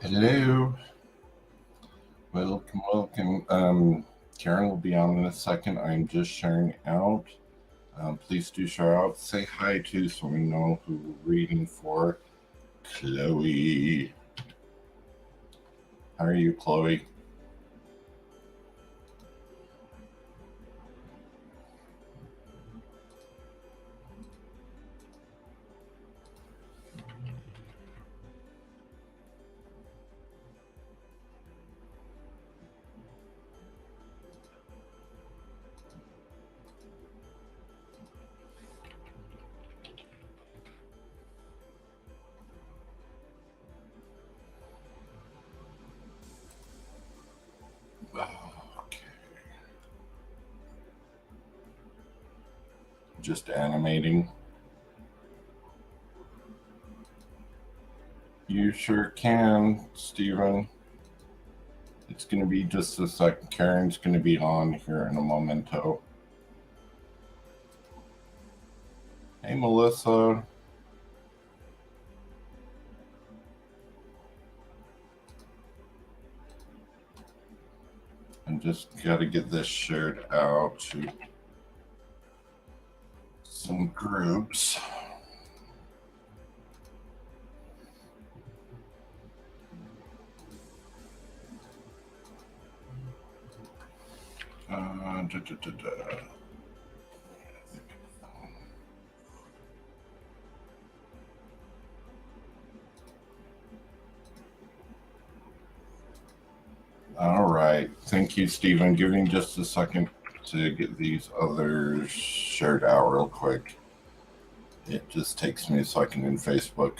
Hello, welcome. Karen will be on in a second. I'm just sharing out. Please do share out. Say hi too, so we know who we're reading for. Chloe, how are you, Chloe? Okay. Just animating. You sure can, Stephen. It's going to be just a second. Karen's going to be on here in a momento. Hey, Melissa. I'm just got to get this shared out to some groups. Da, da, da, da. All right. Thank you, Stephen. Give me just a second to get these others shared out real quick. It just takes me a second in Facebook.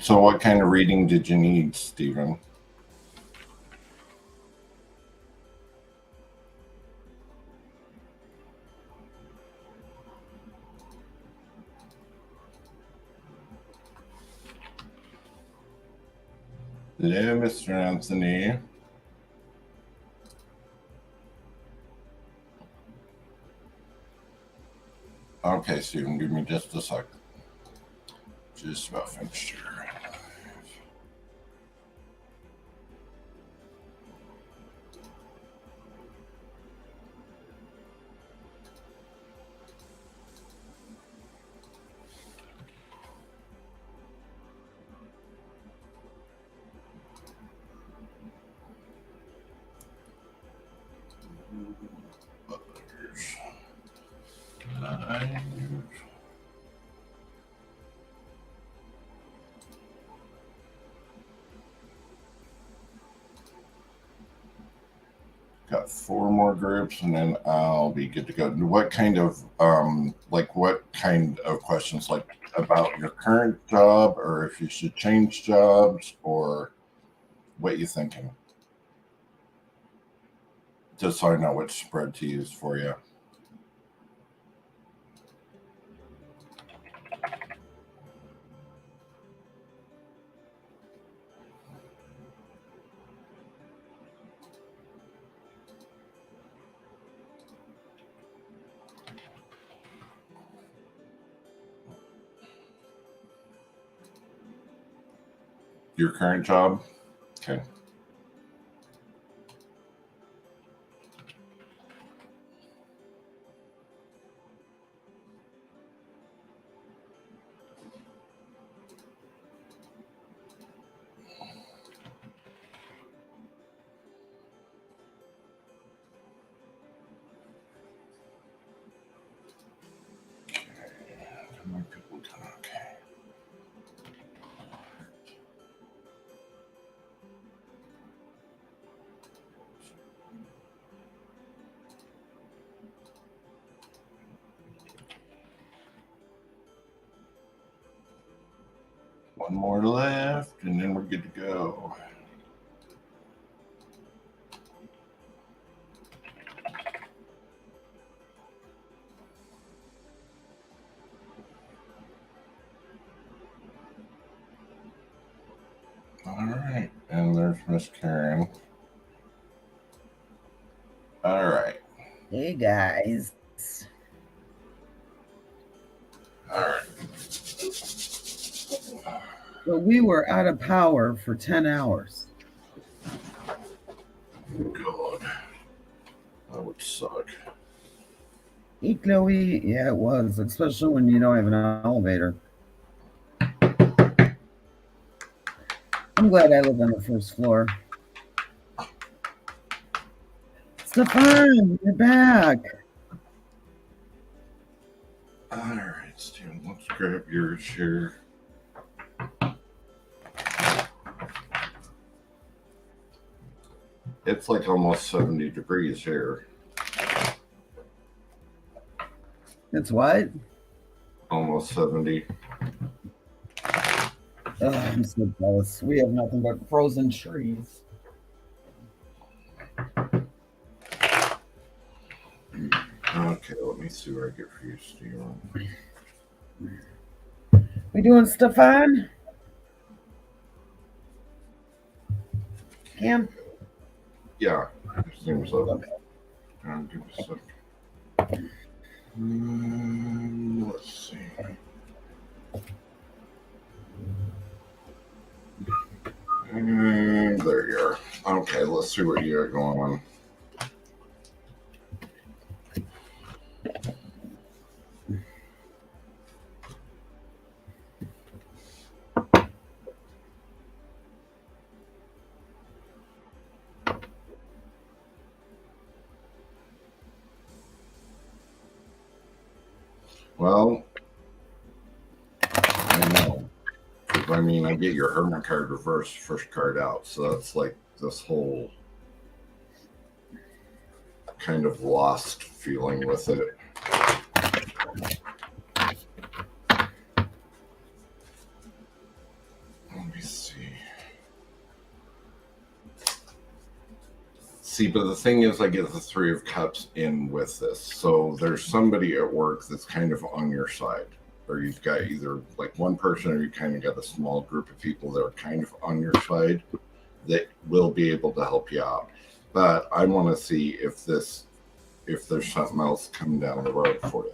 So, what kind of reading did you need, Stephen? Hello, Mr. Anthony. Okay, Stephen, give me just a second. Just about finished here. Got 4 more groups, and then I'll be good to go. What kind of questions, like about your current job, or if you should change jobs, or what you thinking? Just so I know which spread to use for you. Your current job? Okay. Okay. One more left, and then we're good to go. All right. And there's Miss Karen. All right. Hey, guys. All right. So we were out of power for 10 hours. God. That would suck. Hey, Chloe. Yeah, it was, especially when you don't have an elevator. I'm glad I live on the first floor. Stefan, you're back. All right, Steven, let's grab yours here. It's like almost 70 degrees here. It's what? Almost 70. I'm so jealous. We have nothing but frozen trees. Okay, let me see what I get for you, Steven. We doing Stefan? Cam? Yeah, it seems so. Okay. Give me a sec. Let's see. And there you are. Okay, let's see what you got going on. Well, I know. I mean, I get your Hermit card reversed, first card out, so that's like this whole kind of lost feeling with it. Let me see. See, but the thing is, I get the Three of Cups in with this. So there's somebody at work that's kind of on your side. Or you've got either like one person or you kind of got a small group of people that are kind of on your side that will be able to help you out. But I want to see if there's something else coming down the road for you.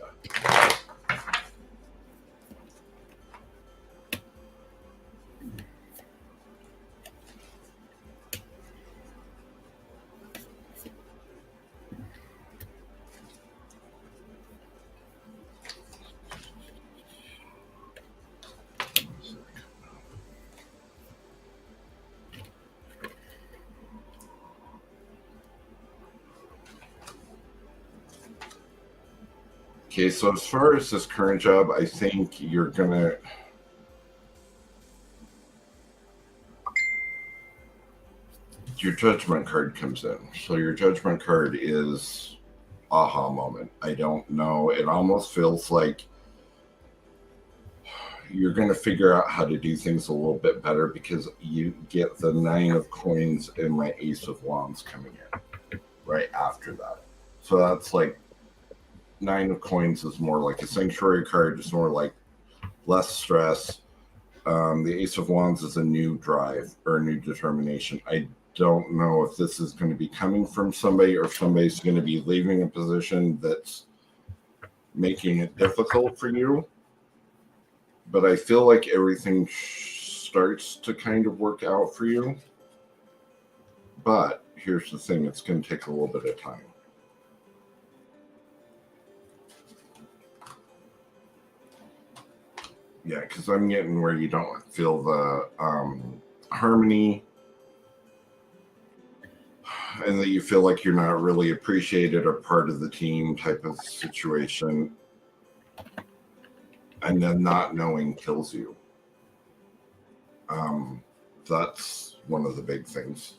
Okay, so as far as this current job, I think you're gonna your judgment card comes in. So your judgment card is aha moment. I don't know. It almost feels like you're going to figure out how to do things a little bit better because you get the Nine of Coins and my Ace of Wands coming in right after that. So that's like Nine of Coins is more like a sanctuary card. It's more like less stress. The Ace of Wands is a new drive or a new determination. I don't know if this is going to be coming from somebody or if somebody's going to be leaving a position that's making it difficult for you. But I feel like everything starts to kind of work out for you. But here's the thing, it's going to take a little bit of time. Yeah, because I'm getting where you don't feel the harmony and that you feel like you're not really appreciated or part of the team type of situation. And then not knowing kills you. That's one of the big things.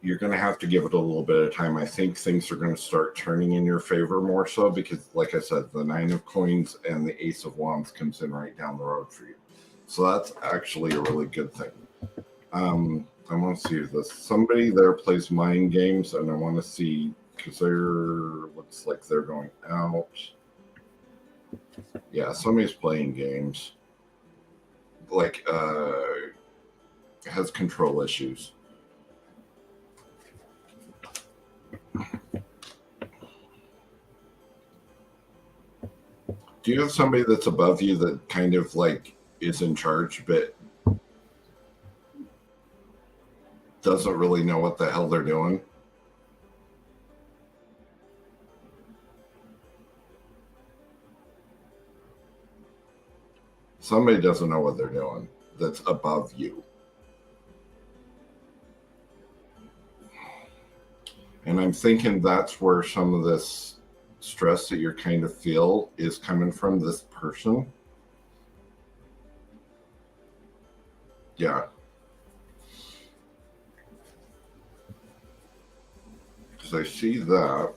You're going to have to give it a little bit of time. I think things are going to start turning in your favor more so because, like I said, the Nine of Coins and the Ace of Wands comes in right down the road for you. So that's actually a really good thing. I want to see if this somebody there plays mind games, and I want to see because looks like they're going out. Yeah, somebody's playing games. Like has control issues. Do you have somebody that's above you that kind of like is in charge, but doesn't really know what the hell they're doing? Somebody doesn't know what they're doing that's above you. And I'm thinking that's where some of this stress that you're kind of feel is coming from this person. Yeah. Because I see that.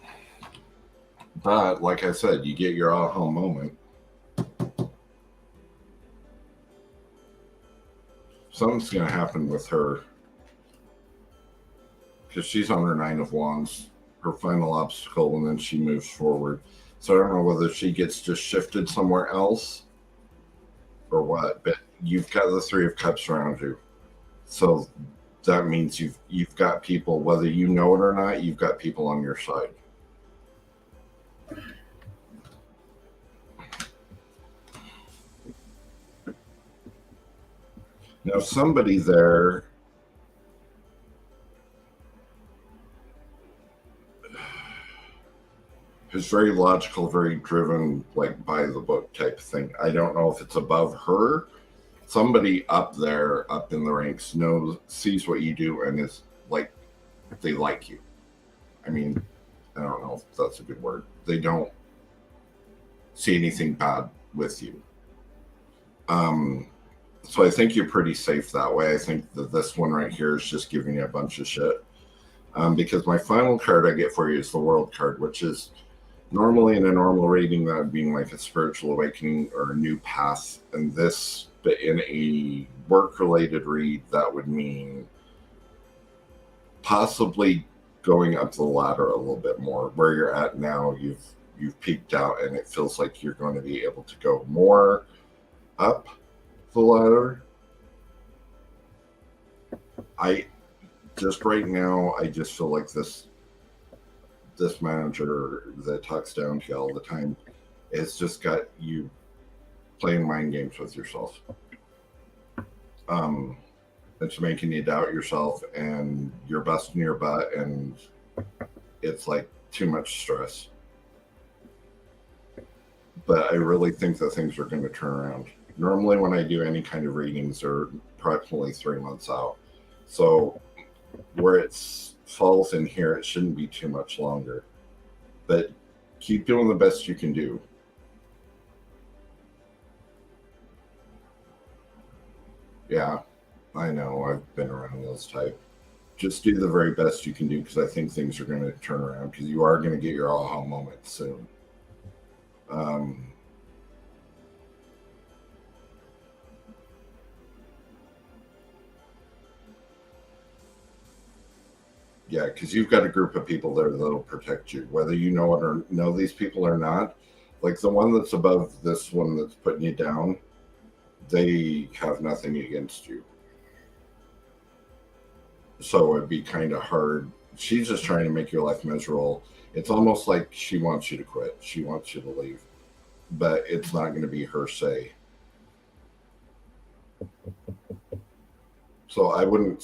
But like I said, you get your aha moment. Something's going to happen with her. Because she's on her 9 of Wands, her final obstacle, and then she moves forward. So I don't know whether she gets just shifted somewhere else or what, but you've got the 3 of Cups around you. So that means you've got people, whether you know it or not, you've got people on your side. Now somebody there is very logical, very driven, like by the book type thing. I don't know if it's above her. Somebody up there, up in the ranks, sees what you do, and is like, they like you. I mean, I don't know if that's a good word. They don't see anything bad with you. So I think you're pretty safe that way. I think that this one right here is just giving you a bunch of shit. Because my final card I get for you is the World card, which is normally in a normal reading that would be like a spiritual awakening or a new path. And this, but in a work-related read, that would mean possibly going up the ladder a little bit more. Where you're at now, you've peaked out, and it feels like you're going to be able to go more up the ladder. I just right now, I just feel like this manager that talks down to you all the time has just got you playing mind games with yourself. It's making you doubt yourself, and you're busting your butt, and it's like too much stress. But I really think that things are going to turn around. Normally, when I do any kind of readings, they're approximately 3 months out. So where it falls in here, it shouldn't be too much longer. But keep doing the best you can do. Yeah, I know. I've been around those type. Just do the very best you can do, because I think things are going to turn around, because you are going to get your aha moment soon. Yeah, because you've got a group of people there that'll protect you, whether you know it or know these people or not. Like the one that's above this one that's putting you down, they have nothing against you. So it'd be kind of hard. She's just trying to make your life miserable. It's almost like she wants you to quit. She wants you to leave. But it's not going to be her say. So I wouldn't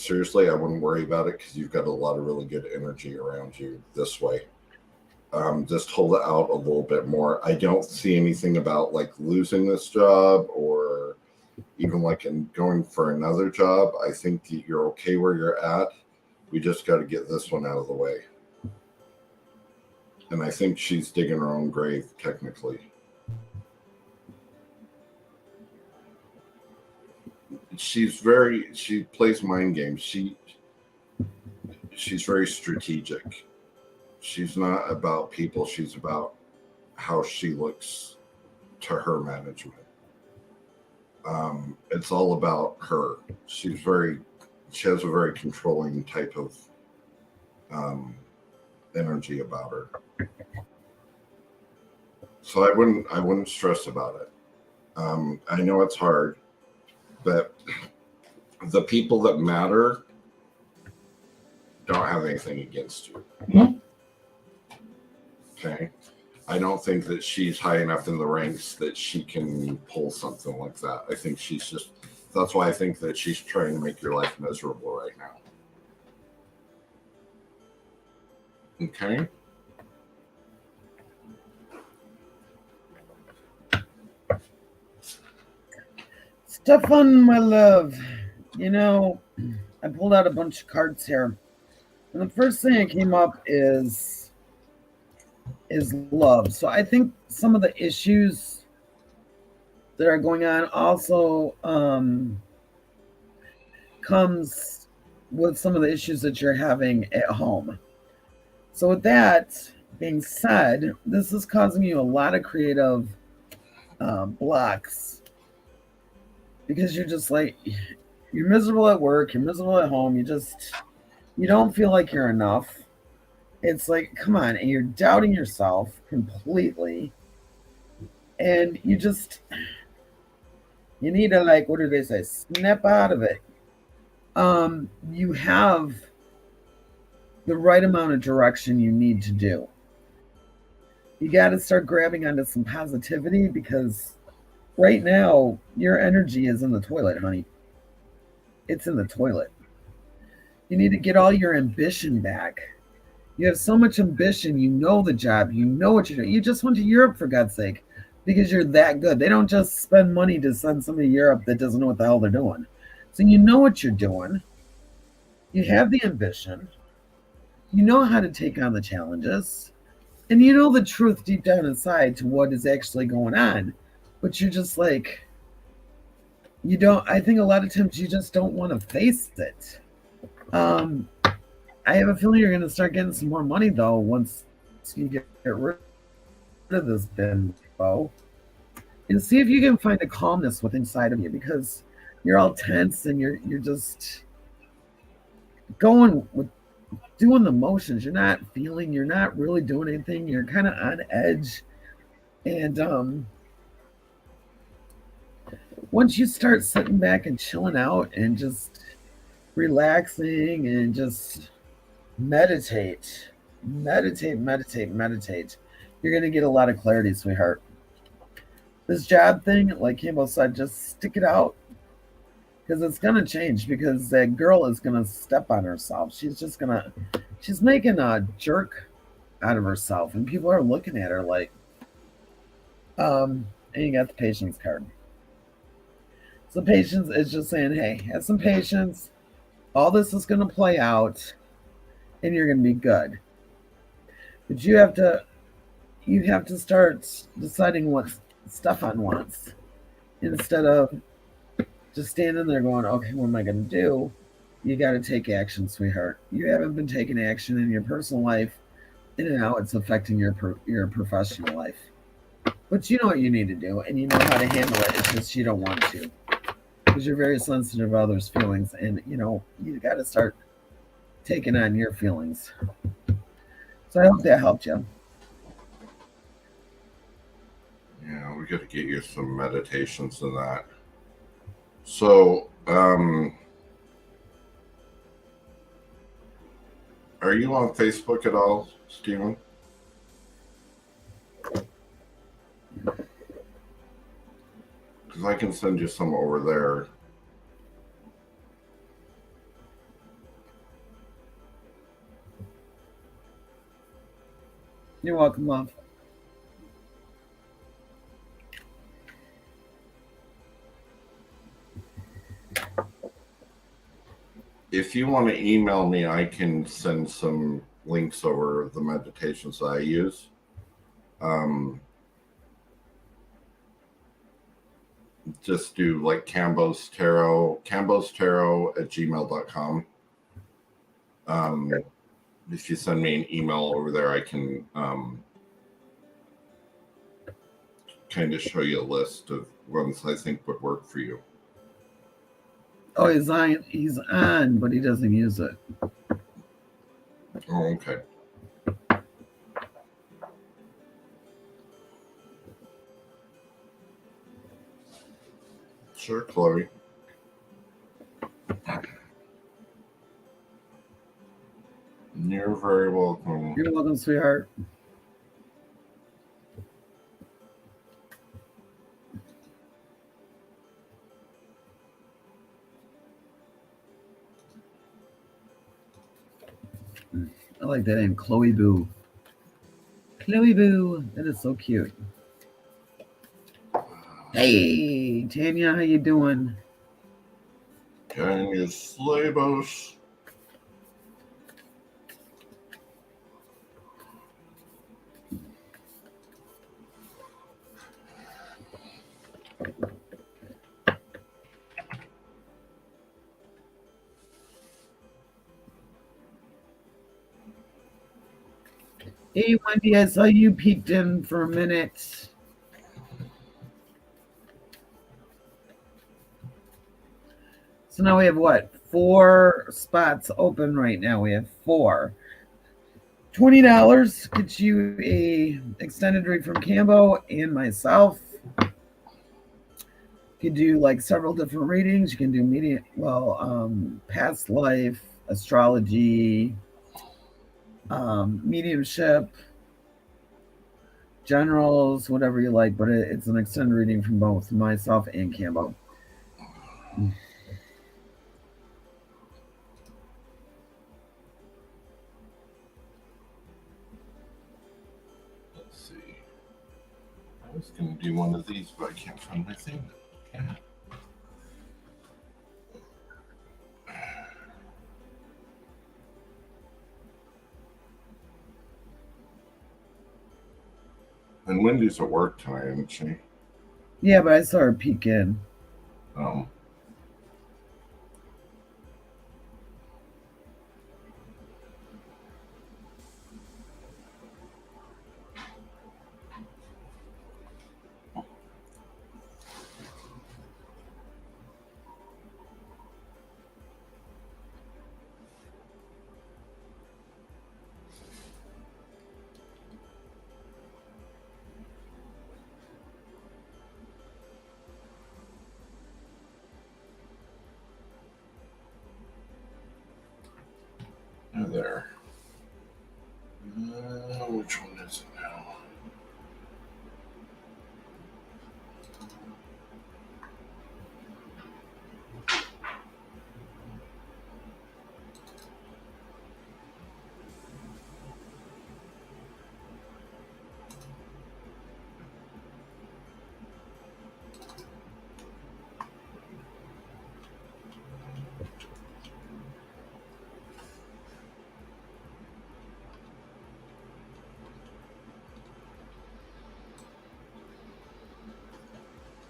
worry about it, because you've got a lot of really good energy around you this way. Just hold it out a little bit more. I don't see anything about like losing this job, or even like in going for another job. I think that you're okay where you're at. We just got to get this one out of the way. And I think she's digging her own grave, technically. She plays mind games. She's very strategic. She's not about people. She's about how she looks to her management. It's all about her. She has a very controlling type of energy about her. So I wouldn't stress about it. I know it's hard, but the people that matter don't have anything against you. Okay. I don't think that she's high enough in the ranks that she can pull something like that. I think she's just, that's why I think that she's trying to make your life miserable right now. Okay. Stefan, my love, you know, I pulled out a bunch of cards here. And the first thing that came up is love. So I think some of the issues that are going on also comes with some of the issues that you're having at home. So with that being said, this is causing you a lot of creative blocks because you're just like you're miserable at work, you're miserable at home, you don't feel like you're enough. It's like, come on, and you're doubting yourself completely, and you need to, like, what do they say, snap out of it. You have the right amount of direction you need to do. You got to start grabbing onto some positivity because right now your energy is in the toilet, honey. It's in the toilet. You need to get all your ambition back. You have so much ambition. You know the job. You know what you're doing. You just went to Europe, for God's sake, because you're that good. They don't just spend money to send somebody to Europe that doesn't know what the hell they're doing. So you know what you're doing. You have the ambition. You know how to take on the challenges. And you know the truth deep down inside to what is actually going on. But you're just like, you don't, I think a lot of times you just don't want to face it. I have a feeling you're going to start getting some more money, though, once you get rid of this bimbo. And see if you can find a calmness within inside of you, because you're all tense and you're just going with doing the motions. You're not feeling, you're not really doing anything. You're kind of on edge. And once you start sitting back and chilling out and just relaxing and just meditate, you're going to get a lot of clarity, sweetheart. This job thing, like Cambo said, just stick it out because it's going to change, because that girl is going to step on herself. She's making a jerk out of herself, and people are looking at her like, and you got the patience card. So patience is just saying, hey, have some patience. All this is going to play out, and you're going to be good. But you have to start deciding what Stefan wants, instead of just standing there going, okay, what am I going to do? You got to take action, sweetheart. You haven't been taking action in your personal life, and now it's affecting your professional life. But you know what you need to do, and you know how to handle it. It's just you don't want to, because you're very sensitive to others' feelings, and you got to start taking on your feelings. So I hope that helped you. Yeah, we got to get you some meditations and that. So, are you on Facebook at all, Stephen? Because I can send you some over there. You're welcome, love. If you want to email me, I can send some links over the meditations that I use. Just do like Cambo's Tarot at gmail.com. If you send me an email over there, I can kind of show you a list of ones I think would work for you. Oh, he's on, but he doesn't use it. Oh, okay. Sure, Chloe. very welcome. You're welcome, sweetheart. I like that name, Chloe Boo. Chloe Boo. That is so cute. Hey, Tanya, how you doing? Tanya Slavos. Hey, Wendy, I saw you peeked in for a minute. So now we have what? 4 spots open right now. We have 4. $20 gets you a extended read from Cambo and myself. You can do like several different readings. You can do past life, astrology, mediumship, generals, whatever you like. But it's an extended reading from both myself and Cambo. Let's see. I was going to do one of these, but I can't find my thing. Yeah. And Wendy's at work tonight, isn't she? Yeah, but I saw her peek in. There. Which one is it now?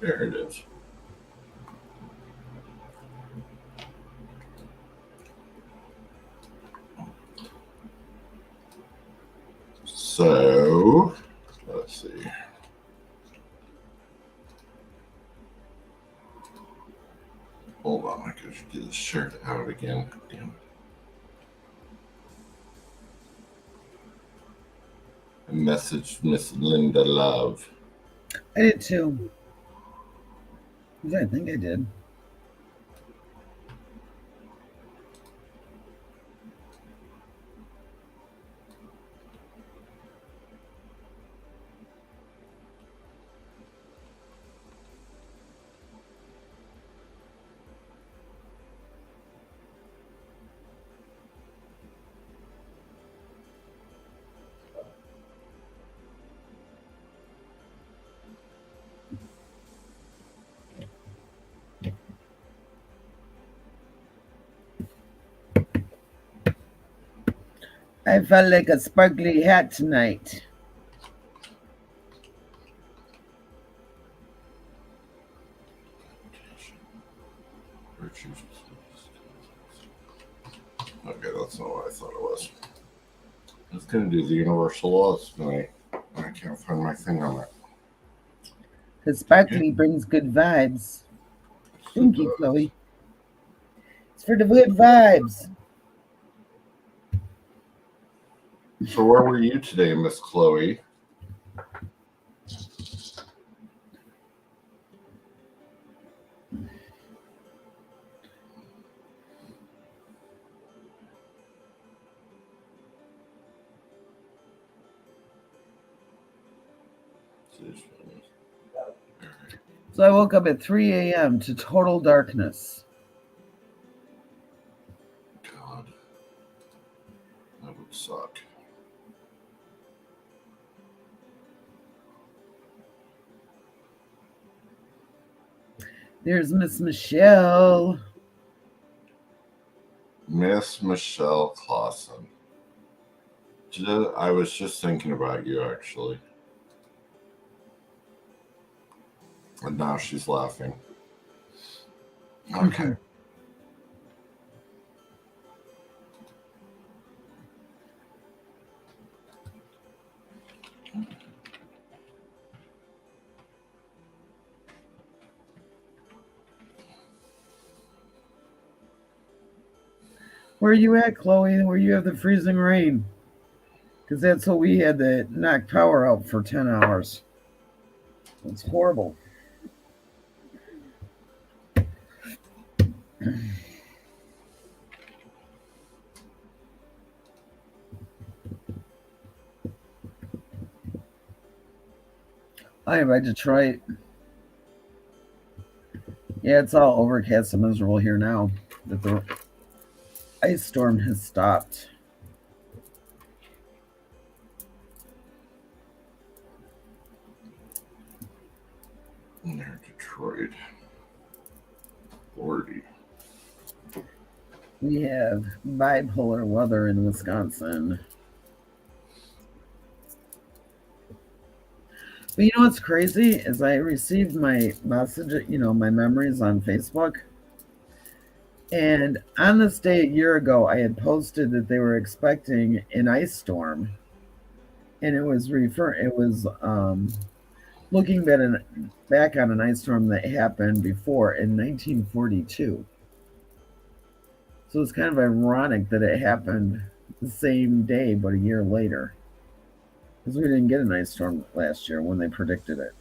There it is. So, let's see. Hold on, I gotta get this shirt out again. Damn it. I messaged Miss Linda Love. I did too. I think I did. I felt like a sparkly hat tonight. Okay, that's not what I thought it was. I was going to do the universal laws tonight. I can't find my thing on it. Because sparkly brings good vibes. Thank you, Chloe. It's for the good vibes. So where were you today, Miss Chloe? So I woke up at 3 a.m. to total darkness. God, that would suck. There's Miss Michelle. Miss Michelle Clausen. I was just thinking about you, actually. And now she's laughing. Okay. Where are you at, Chloe? Where you have the freezing rain? Because that's what we had to knock power out for 10 hours. It's horrible. Hi, by Detroit. Yeah, it's all overcast and miserable here now that the ice storm has stopped. Near Detroit. Lordy. We have bipolar weather in Wisconsin. But you know what's crazy is I received my message, my memories on Facebook. And on this day a year ago, I had posted that they were expecting an ice storm. And it was looking back on an ice storm that happened before in 1942. So it's kind of ironic that it happened the same day, but a year later. Because we didn't get an ice storm last year when they predicted it.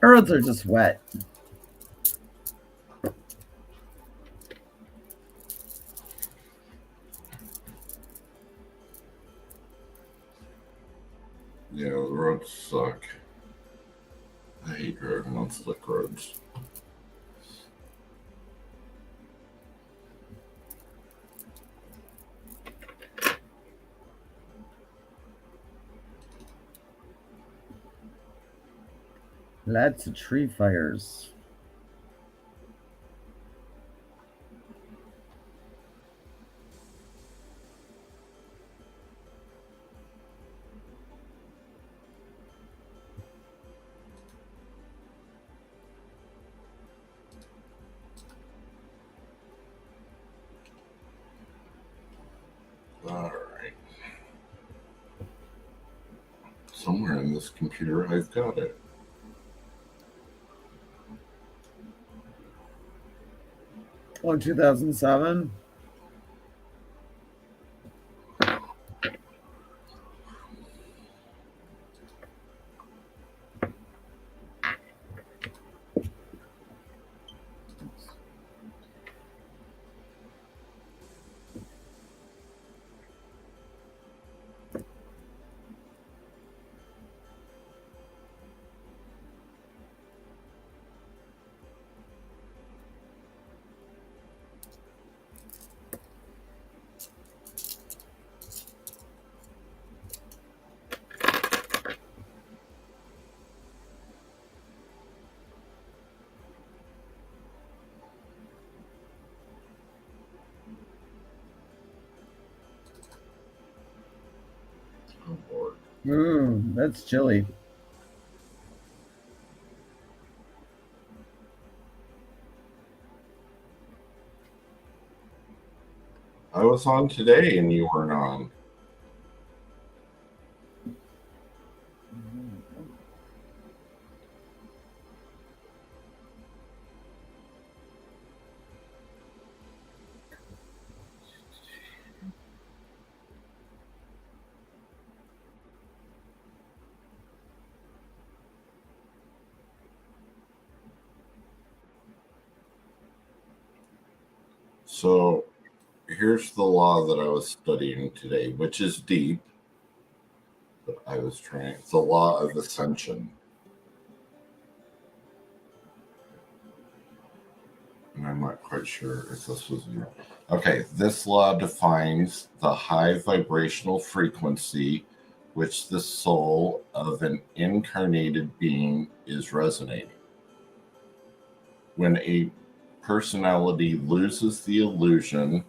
Roads are just wet. Yeah, the roads suck. I hate driving on slick roads. Lots of tree fires. Alright. Somewhere in this computer, I've got it. Oh, 2007? Oh, Lord. That's chilly. I was on today and you weren't on. So here's the law that I was studying today, which is deep, but I was trying. It's the law of ascension. And I'm not quite sure if this was your. Okay, this law defines the high vibrational frequency which the soul of an incarnated being is resonating. When a personality loses the illusion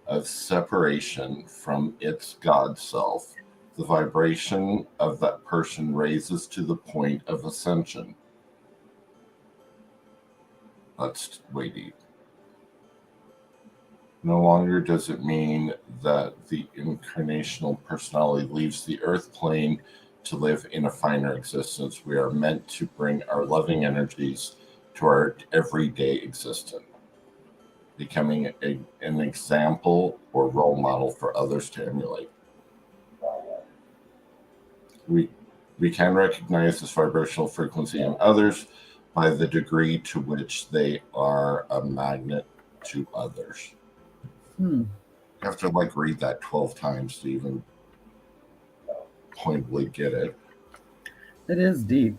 of separation from its God self, the vibration of that person raises to the point of ascension. That's way deep. No longer does it mean that the incarnational personality leaves the earth plane to live in a finer existence. We are meant to bring our loving energies to our everyday existence, becoming an example or role model for others to emulate. We can recognize this vibrational frequency in others by the degree to which they are a magnet to others. You have to read that 12 times to even pointedly get it. It is deep.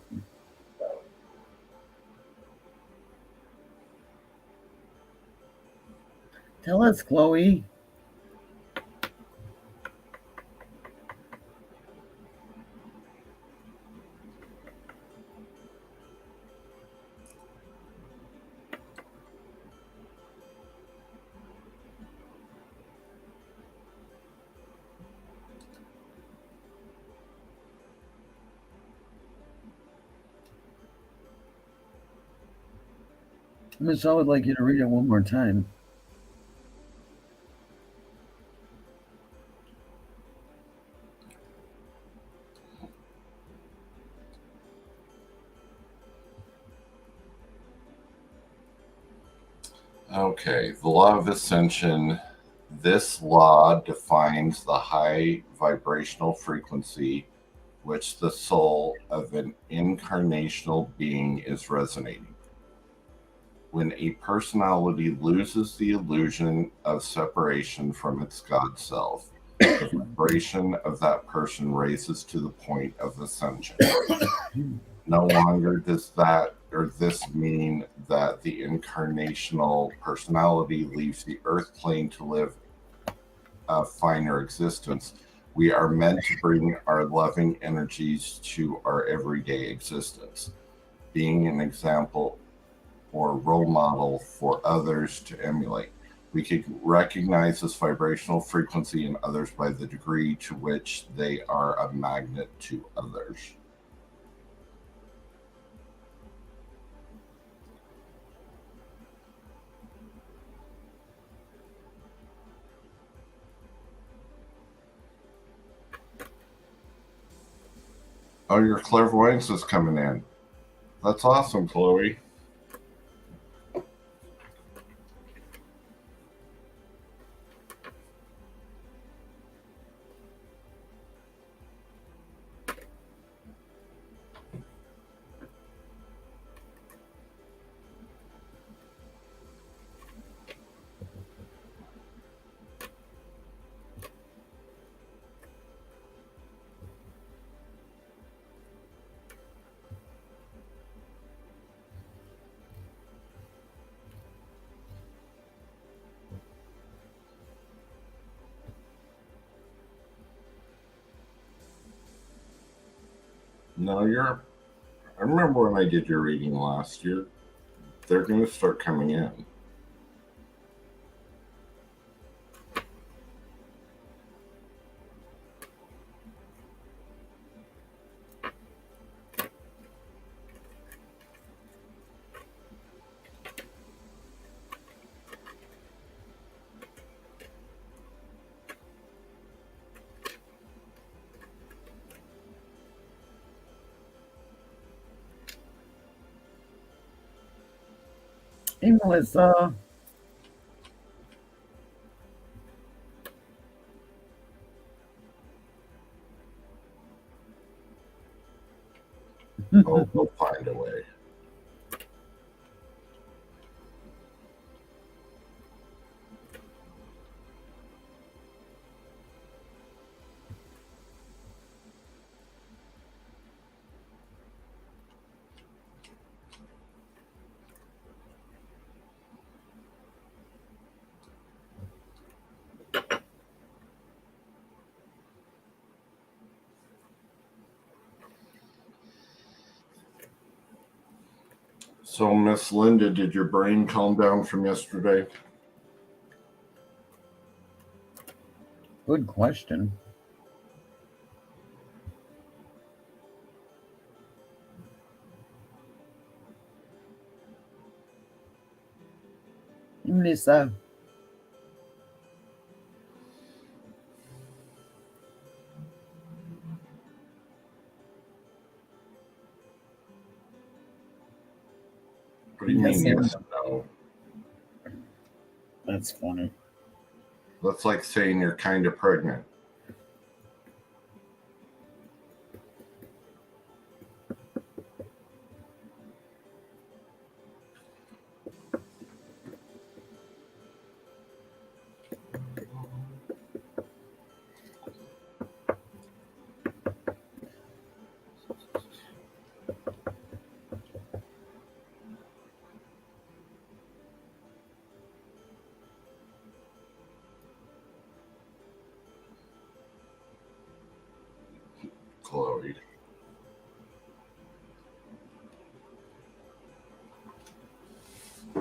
Tell us, Chloe. Michelle would like you to read it one more time. Okay, the law of ascension. This law defines the high vibrational frequency which the soul of an incarnational being is resonating. When a personality loses the illusion of separation from its God self, the vibration of that person raises to the point of ascension. No longer does that or this mean that the incarnational personality leaves the earth plane to live a finer existence. We are meant to bring our loving energies to our everyday existence, being an example or role model for others to emulate. We can recognize this vibrational frequency in others by the degree to which they are a magnet to others. Oh, your clairvoyance is coming in. That's awesome, Chloe. No, I remember when I did your reading last year. They're going to start coming in. Hey, Melissa. Oh, we'll find a way. So, Miss Linda, did your brain calm down from yesterday? Good question. Lisa. What do you mean, yes and no? That's funny. That's like saying you're kind of pregnant. Chloe.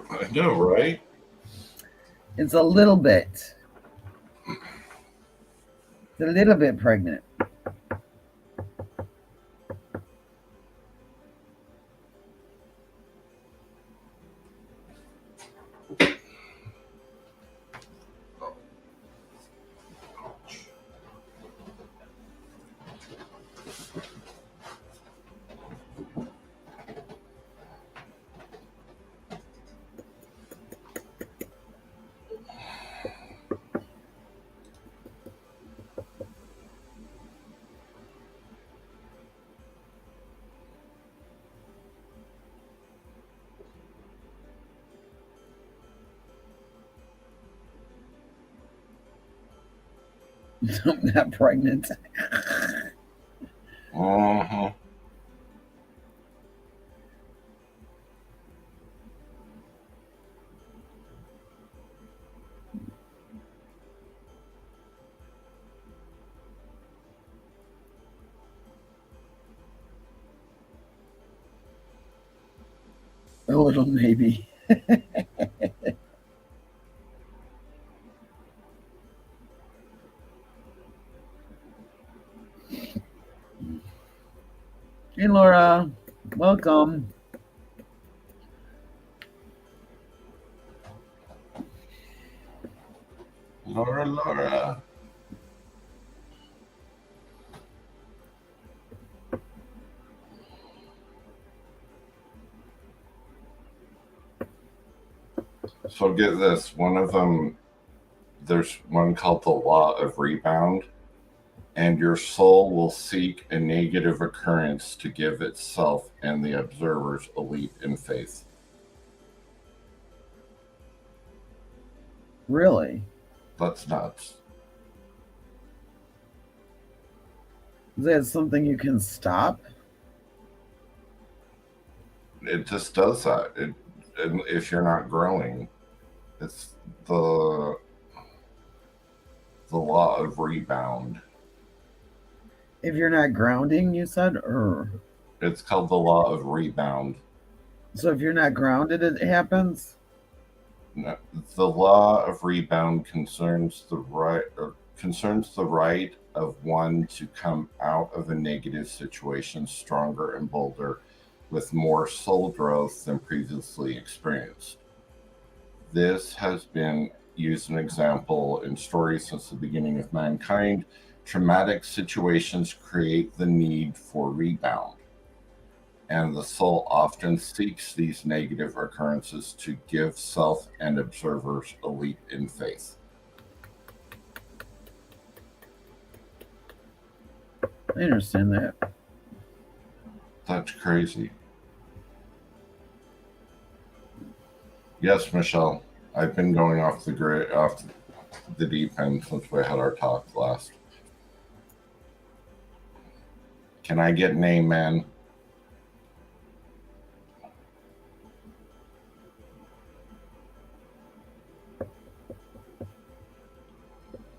I know, right? It's a little bit. It's a little bit pregnant. I'm not pregnant. Uh-huh. A little maybe. Hey, Laura. Welcome. Laura. So get this. One of them, there's one called the law of rebound, and your soul will seek a negative occurrence to give itself and the observers a leap in faith. Really? That's nuts. Is that something you can stop? It just does that. And if you're not growing, it's the law of rebound. If you're not grounding, you said? It's called the law of rebound. So if you're not grounded, it happens? No, the law of rebound concerns the right of one to come out of a negative situation stronger and bolder with more soul growth than previously experienced. This has been used an example in stories since the beginning of mankind. Traumatic situations create the need for rebound, and the soul often seeks these negative occurrences to give self and observers a leap in faith. I understand that. That's crazy. Yes, Michelle, I've been going off the deep end since we had our talk last. Can I get an amen?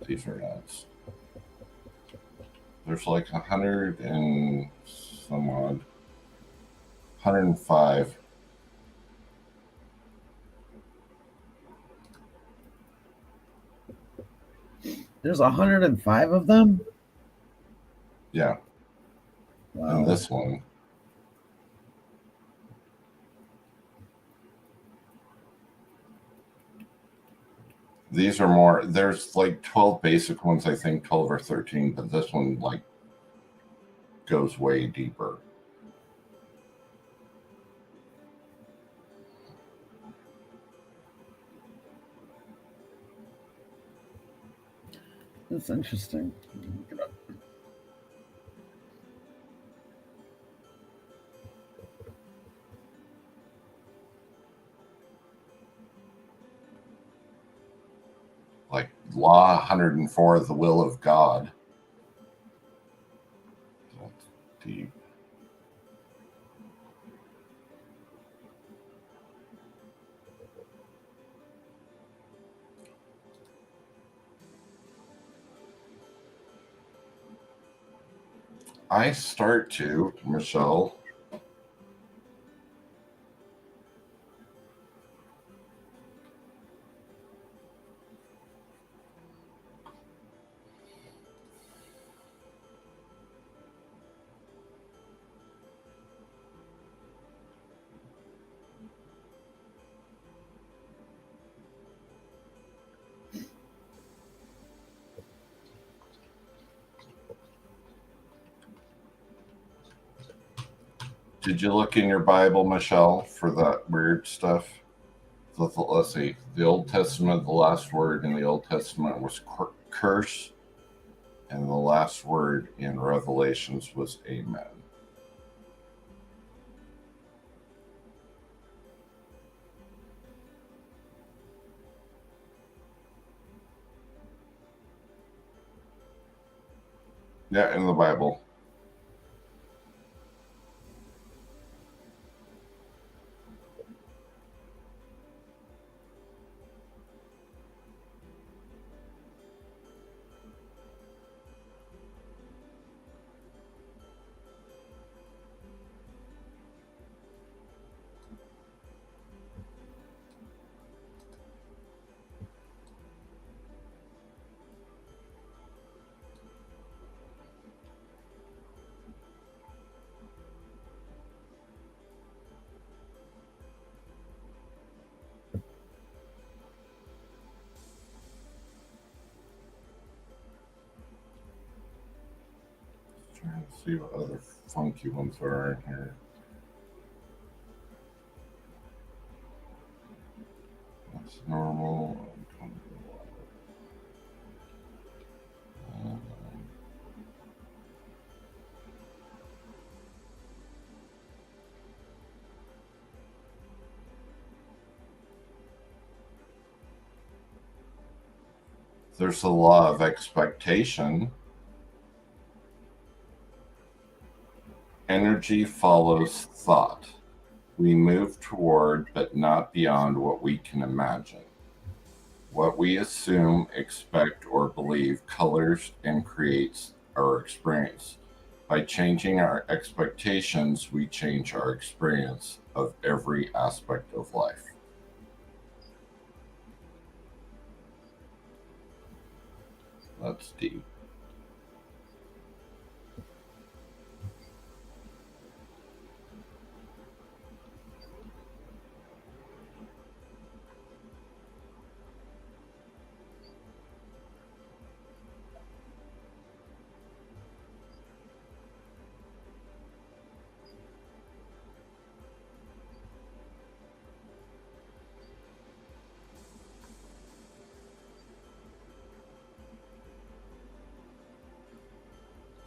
These are nuts. There's like 100 and some odd, 105 There's 105 of them? Yeah. Wow. And this one. These are more, there's like 12 basic ones, I think 12 or 13, but this one like goes way deeper. That's interesting. Look it up. Like Law 104, the will of God. That's deep. I start to, Michelle. Did you look in your Bible, Michelle, for that weird stuff? Let's see. The Old Testament, the last word in the Old Testament was curse, and the last word in Revelations was amen. Yeah, in the Bible. Trying to see what other funky ones are in here. That's normal. There's the law of expectation. Energy follows thought. We move toward, but not beyond what we can imagine. What we assume, expect, or believe colors and creates our experience. By changing our expectations, we change our experience of every aspect of life. That's deep.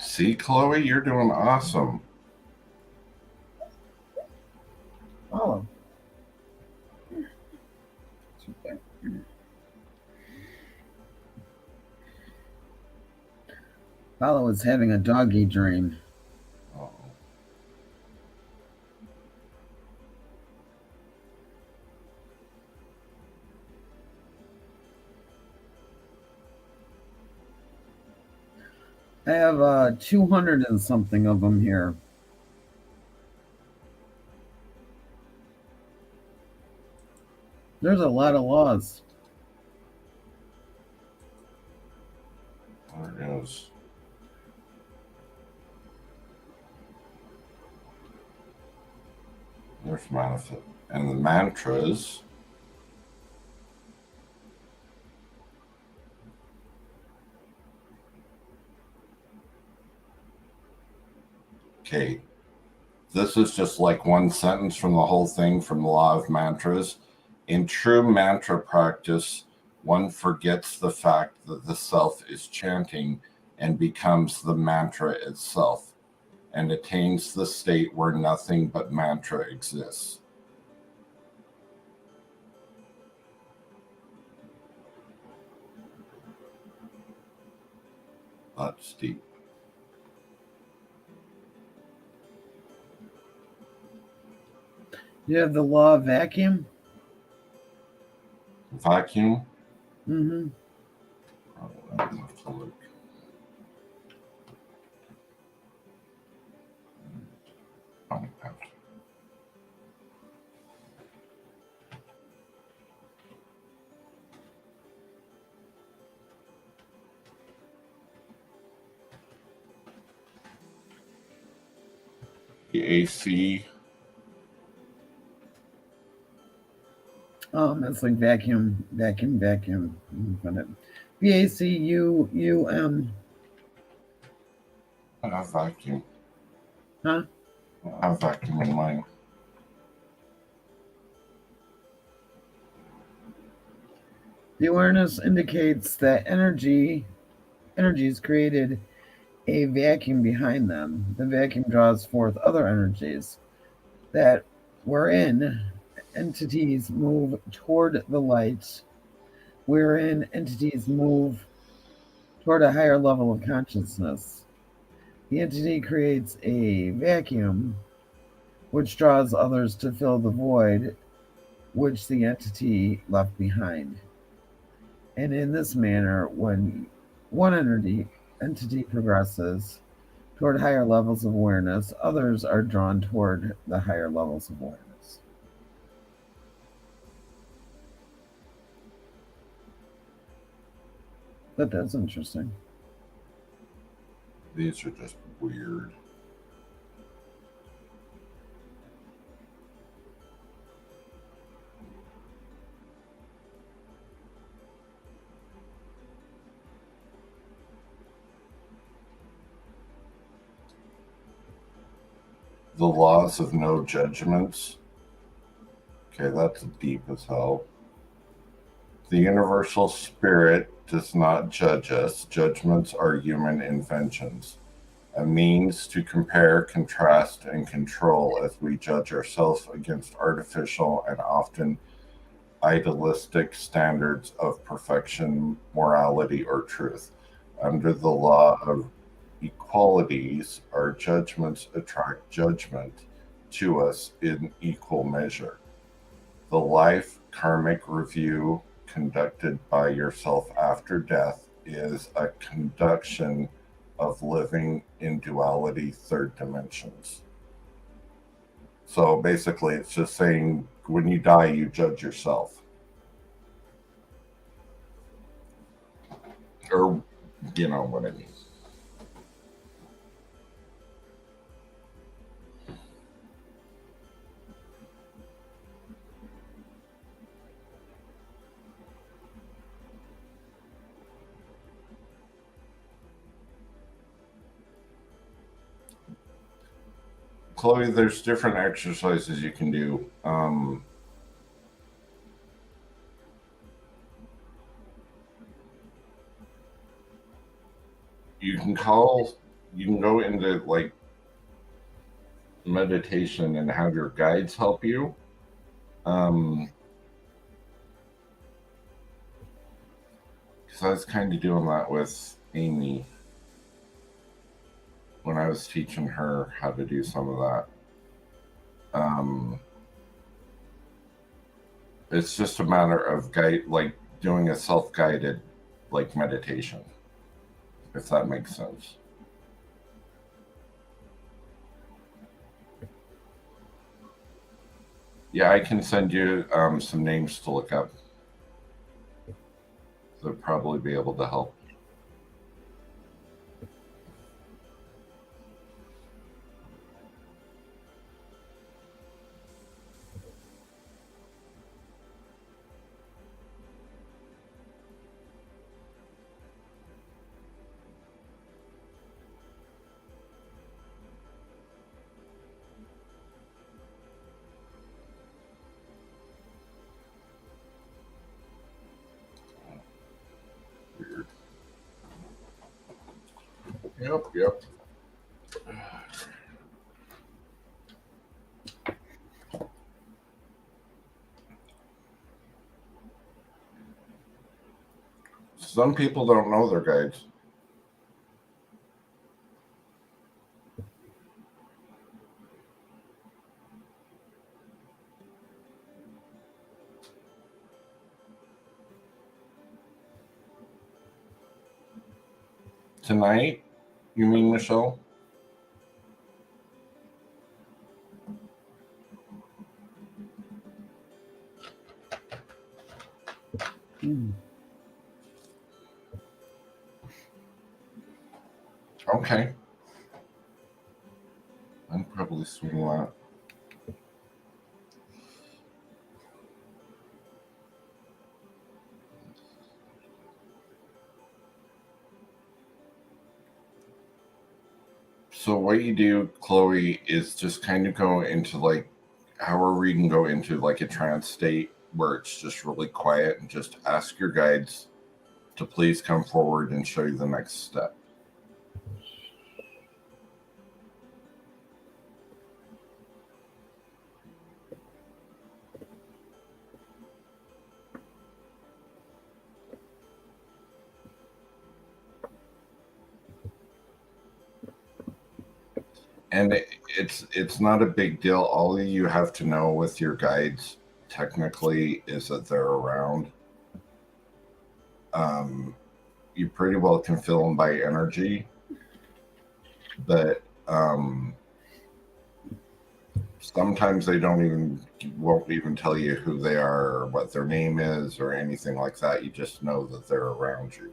See, Chloe, you're doing awesome. Oh. Paula was having a doggy dream. Uh-oh. I have 200 and something of them here. There's a lot of laws. is. There's manifest. And the mantras. Okay. This is just like one sentence from the whole thing from the Law of Mantras. In true mantra practice, one forgets the fact that the self is chanting and becomes the mantra itself, and attains the state where nothing but mantra exists. That's deep. You have the law of vacuum. Vacuum? Mm-hmm. Oh, I have to look. Oh, ouch. The AC. It's like vacuum. VACUUM. I have vacuum. Huh? I have vacuum in mine. The awareness indicates that energies created a vacuum behind them. The vacuum draws forth other energies that wherein entities move toward the light, wherein entities move toward a higher level of consciousness. The entity creates a vacuum which draws others to fill the void which the entity left behind. And in this manner, when one entity progresses toward higher levels of awareness, others are drawn toward the higher levels of awareness. But that's interesting. These are just weird. The laws of no judgments. Okay, that's deep as hell. The universal spirit does not judge us. Judgments are human inventions, a means to compare, contrast, and control as we judge ourselves against artificial and often idealistic standards of perfection, morality, or truth. Under the law of equalities, our judgments attract judgment to us in equal measure. The life karmic review conducted by yourself after death is a conduction of living in duality third dimensions. So basically, it's just saying when you die, you judge yourself. Or, you know what I mean. Chloe, there's different exercises you can do. You can go into like meditation and have your guides help you. Because I was kind of doing that with Amy when I was teaching her how to do some of that. It's just a matter of doing a self-guided like meditation, if that makes sense. Yeah, I can send you some names to look up. They'll probably be able to help. Yep. Some people don't know their guides. Tonight, you mean, Michelle? Okay. I'm probably swinging that. So what you do, Chloe, is just kind of go into like how we're reading, go into like a trance state where it's just really quiet and just ask your guides to please come forward and show you the next step. And it's not a big deal. All you have to know with your guides technically is that they're around. You pretty well can feel them by energy, but sometimes they won't even tell you who they are or what their name is or anything like that. You just know that they're around you.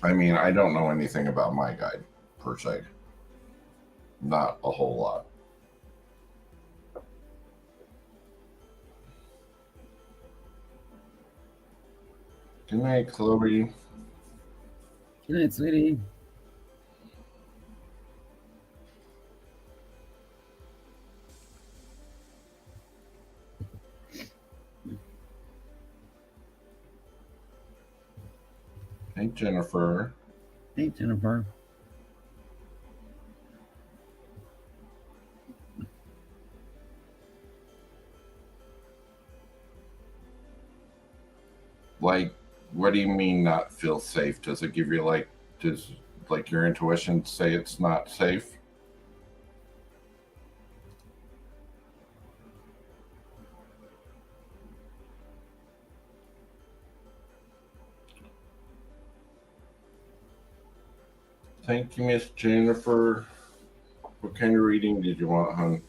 I mean, I don't know anything about my guide, per se. Not a whole lot. Good night, Chloe. Good night, sweetie. Hey, Jennifer. Hey, Jennifer. Like, what do you mean not feel safe? Does it give you does your intuition say it's not safe? Thank you, Miss Jennifer. What kind of reading did you want, hon?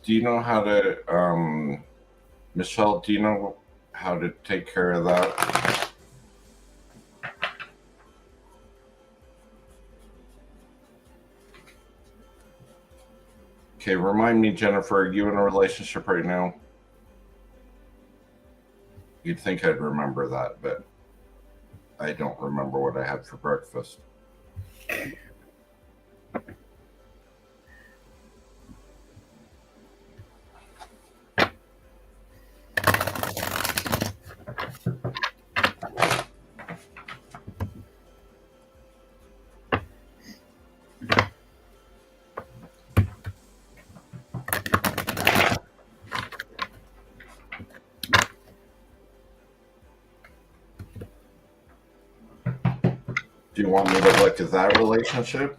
Do you know how to, Michelle, do you know how to take care of that? Okay, remind me, Jennifer, are you in a relationship right now? You'd think I'd remember that, but I don't remember what I had for breakfast. Do you want me to look at that relationship?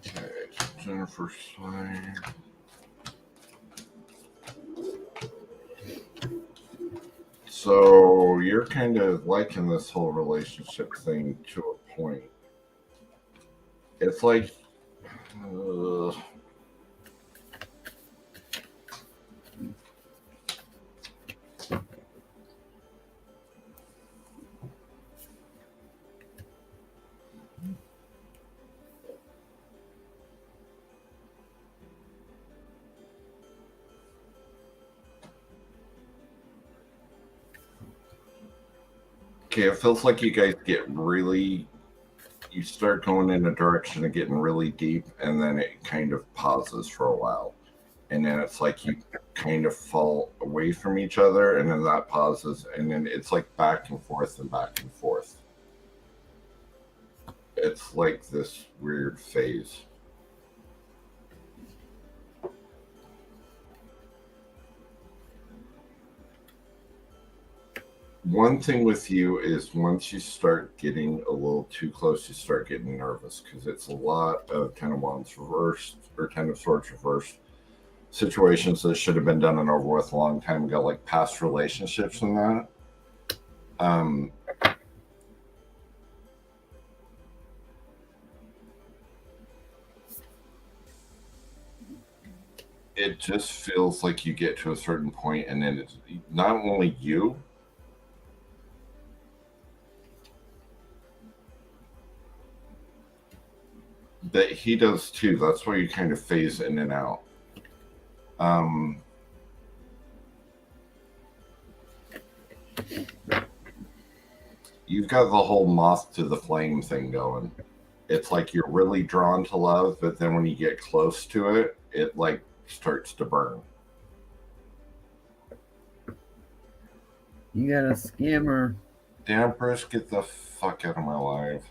Okay, Jennifer Slide. So you're kind of liking this whole relationship thing to a point. It's like, okay, it feels like you guys get really, you start going in a direction of getting really deep, and then it kind of pauses for a while. And then it's like you kind of fall away from each other, and then that pauses, and then it's like back and forth and back and forth. It's like this weird phase. One thing with you is once you start getting a little too close, you start getting nervous because it's a lot of Ten of Wands reversed or Ten of Swords reversed situations that should have been done and over with a long time ago, like past relationships and that. It just feels like you get to a certain point, and then it's not only you, that he does too. That's why you kind of phase in and out. You've got the whole moth to the flame thing going. It's like you're really drawn to love, but then when you get close to it, it like starts to burn. You got a scammer. Damn, Bruce, get the fuck out of my life.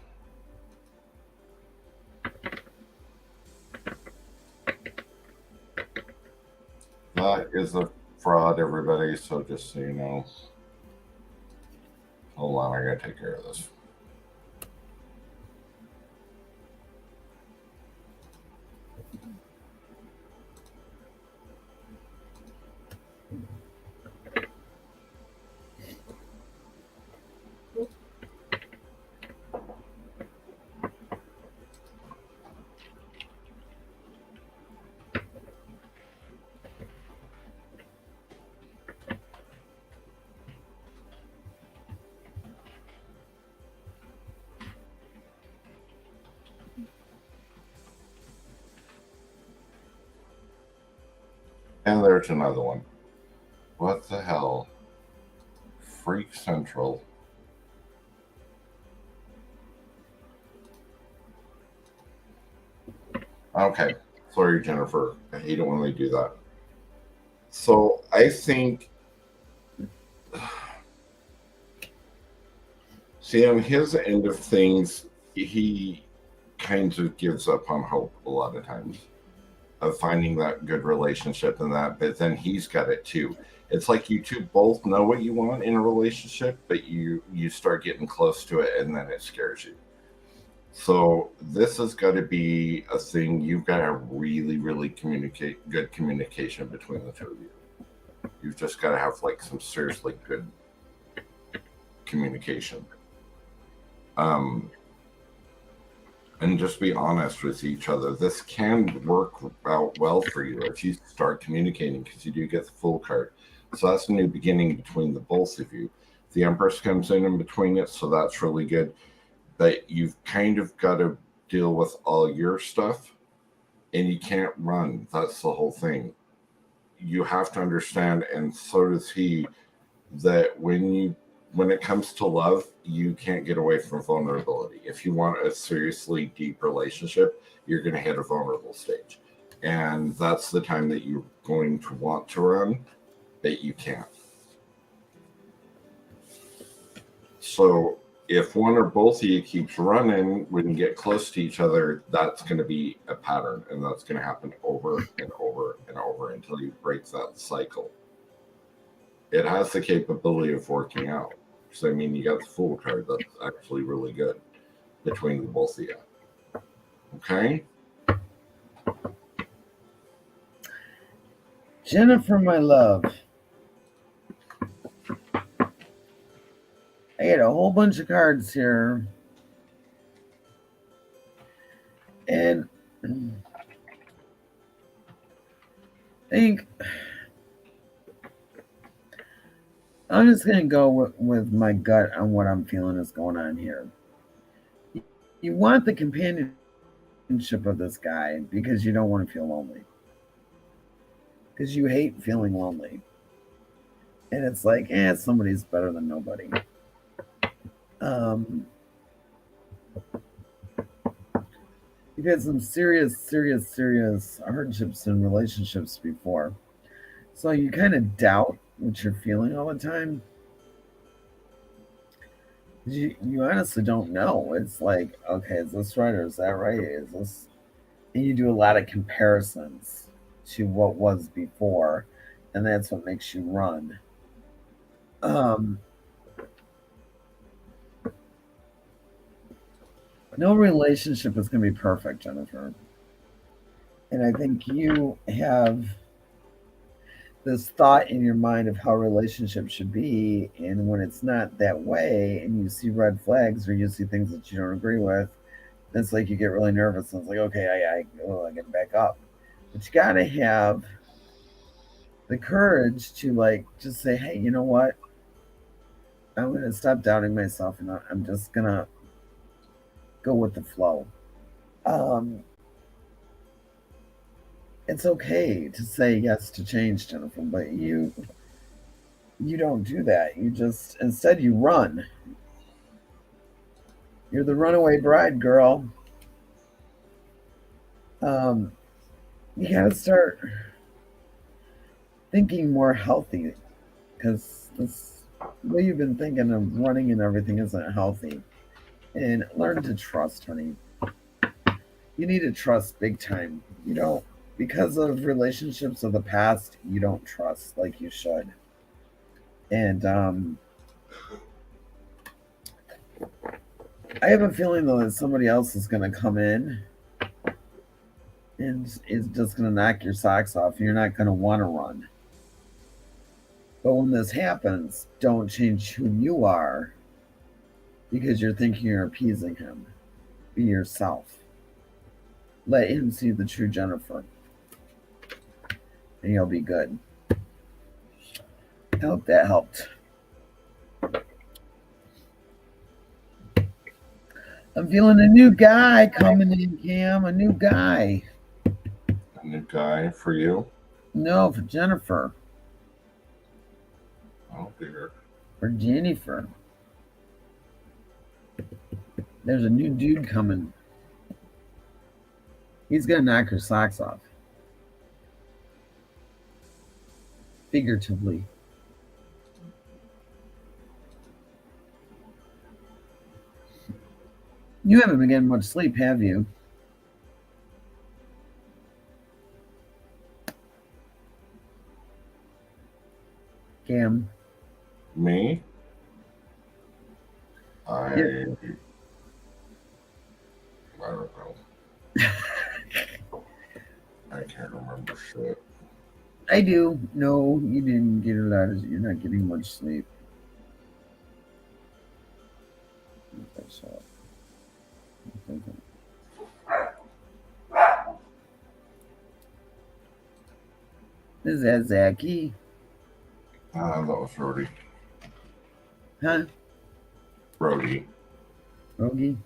That is a fraud, everybody, so just so you know. Hold on, I gotta take care of this. And there's another one. What the hell? Freak Central. Okay. Sorry, Jennifer. I hate it when they do that. So I think, see, on his end of things, he kind of gives up on hope a lot of times of finding that good relationship and that, but then he's got it too. It's like you two both know what you want in a relationship, but you start getting close to it and then it scares you. So this has got to be a thing. You've got to really, really good communication between the two of you. You've just got to have like some seriously good communication. And just be honest with each other. This can work out well for you if you start communicating, because you do get the Fool card. So that's a new beginning between the both of you. The Empress comes in between it, so that's really good. But you've kind of got to deal with all your stuff, and you can't run. That's the whole thing. You have to understand, and so does he, that when it comes to love, you can't get away from vulnerability. If you want a seriously deep relationship, you're going to hit a vulnerable stage. And that's the time that you're going to want to run, but you can't. So if one or both of you keeps running when you get close to each other, that's going to be a pattern, and that's going to happen over and over and over until you break that cycle. It has the capability of working out. So, I mean, you got the Fool card. That's actually really good between the both of you. Okay? Jennifer, my love. I had a whole bunch of cards here. And I think I'm just going to go with my gut on what I'm feeling is going on here. You want the companionship of this guy because you don't want to feel lonely. Because you hate feeling lonely. And it's like, somebody's better than nobody. You've had some serious hardships in relationships before. So you kind of doubt what you're feeling all the time. You honestly don't know. It's like, okay, is this right or is that right? Is this? And you do a lot of comparisons to what was before, and that's what makes you run. No relationship is going to be perfect, Jennifer. And I think you have this thought in your mind of how relationships should be, and when it's not that way and you see red flags or you see things that you don't agree with, it's like you get really nervous and it's like, okay, I get back up. But you got to have the courage to like just say, hey, you know what, I'm going to stop doubting myself and I'm just going to go with the flow. It's okay to say yes to change, Jennifer, but you don't do that. You just instead you run. You're the runaway bride, girl. You gotta start thinking more healthy, because this way you've been thinking of running and everything isn't healthy. And learn to trust, honey. You need to trust big time. You don't, because of relationships of the past, you don't trust like you should. And I have a feeling though that somebody else is going to come in and is just going to knock your socks off. You're not going to want to run. But when this happens, don't change who you are because you're thinking you're appeasing him. Be yourself. Let him see the true Jennifer. And you'll be good. I hope that helped. I'm feeling a new guy coming in, Cam. A new guy. A new guy for you? No, for Jennifer. Oh, dear. For Jennifer. There's a new dude coming. He's going to knock her socks off. Figuratively. You haven't been getting much sleep, have you? Cam. Me? Yeah. I don't know. I can't remember shit. I do. No, you didn't get a lot of. You're not getting much sleep. That's all. Is that Zachy? That was Rody. Huh? Rody. Rogie?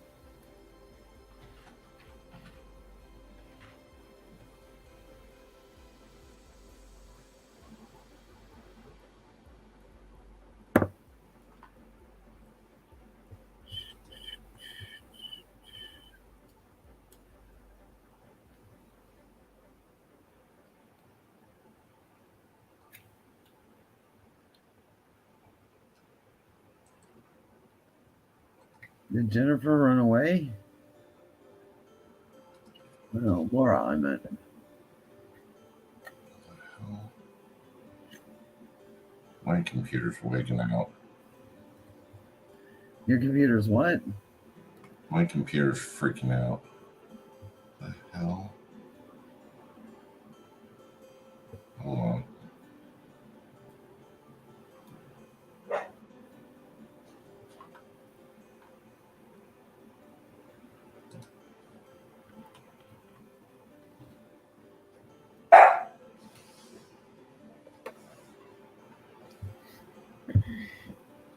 Did Jennifer run away? No, Laura, I meant. My computer's waking out. Your computer's what? My computer's freaking out. The hell? Hold on.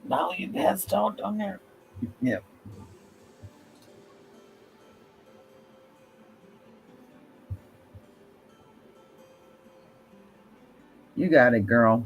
Now you passed out down there. Yep. You got it, girl.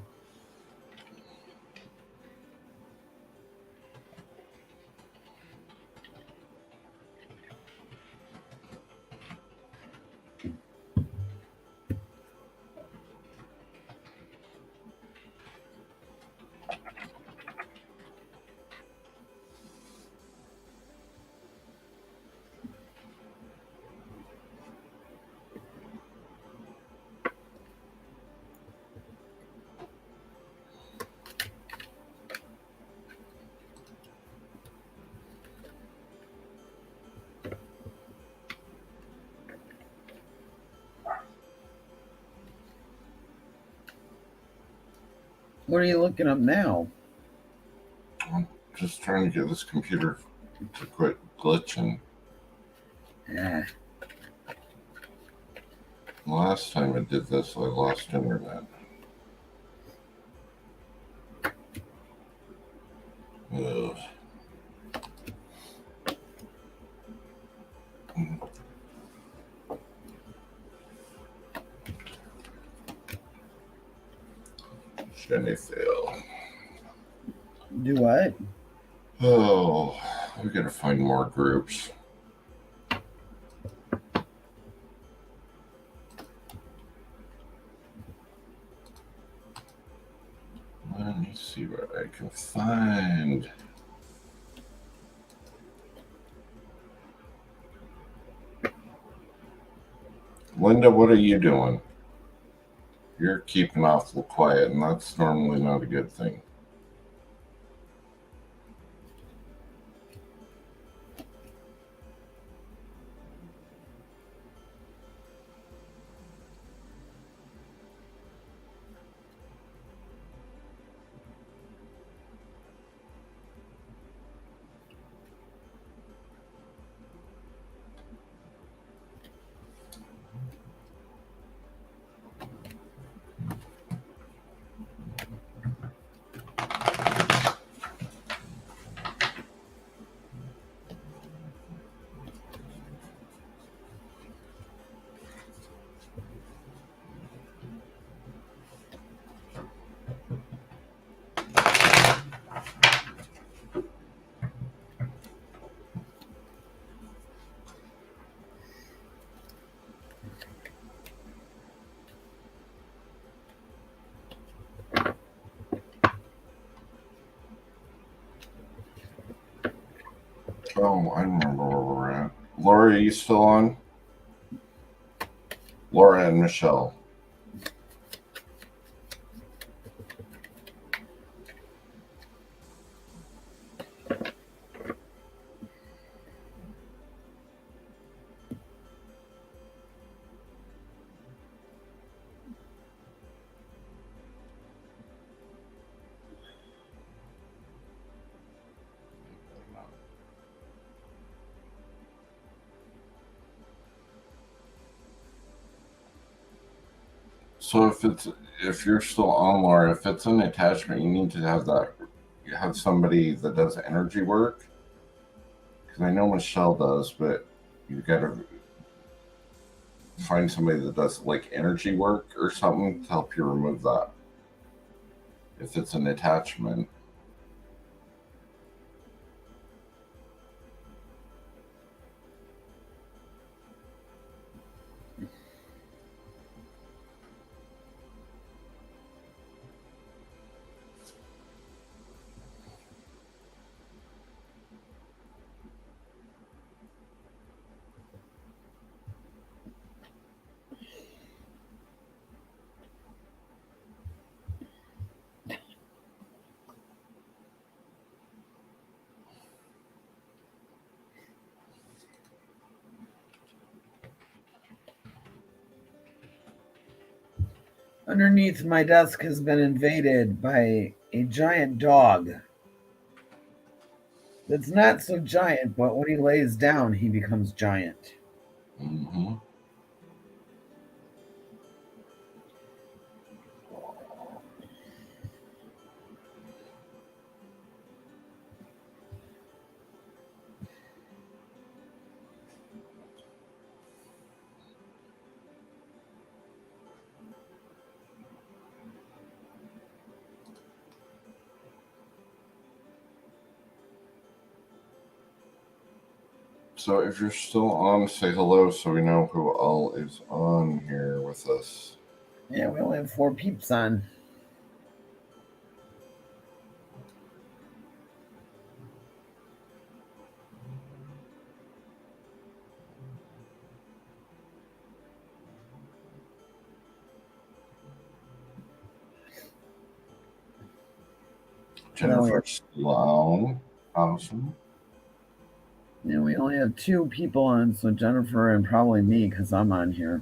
What are you looking up now? I'm just trying to get this computer to quit glitching. Ah. Last time I did this, I lost internet. Ugh. Jennifer. Do what? Oh, we gotta find more groups. Let me see what I can find. Linda, what are you doing? You're keeping awful quiet, and that's normally not a good thing. Oh, I remember where we're at. Laura, are you still on? Laura and Michelle. So if you're still on, Laura, if it's an attachment, you need to have that. You have somebody that does energy work. Because I know Michelle does, but you got to find somebody that does like energy work or something to help you remove that. If it's an attachment. Underneath my desk has been invaded by a giant dog. That's not so giant, but when he lays down, he becomes giant. Mm-hmm. So if you're still on, say hello so we know who all is on here with us. Yeah, we only have 4 peeps on. Jennifer Sloan. Awesome. Yeah, we only have 2 people on, so Jennifer and probably me, because I'm on here.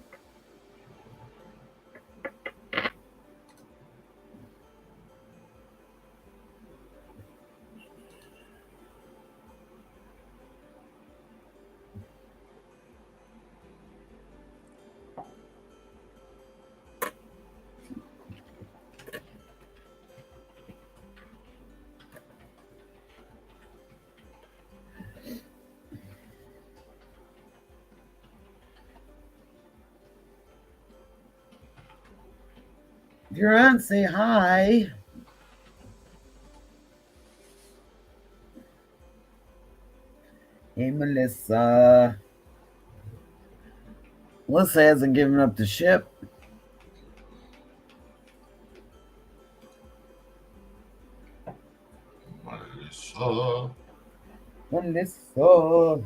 If you're on, say hi. Hey, Melissa. Melissa hasn't given up the ship. Melissa.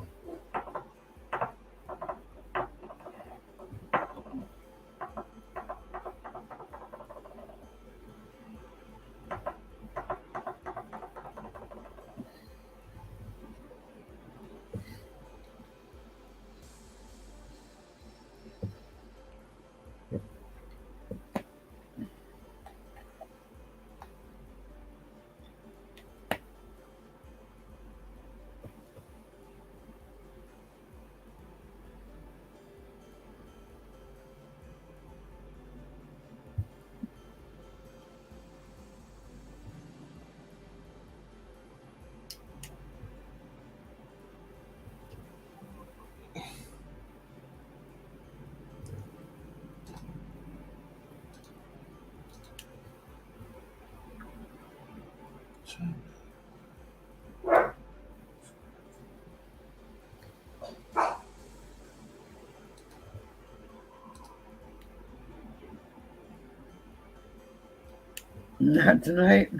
Not tonight.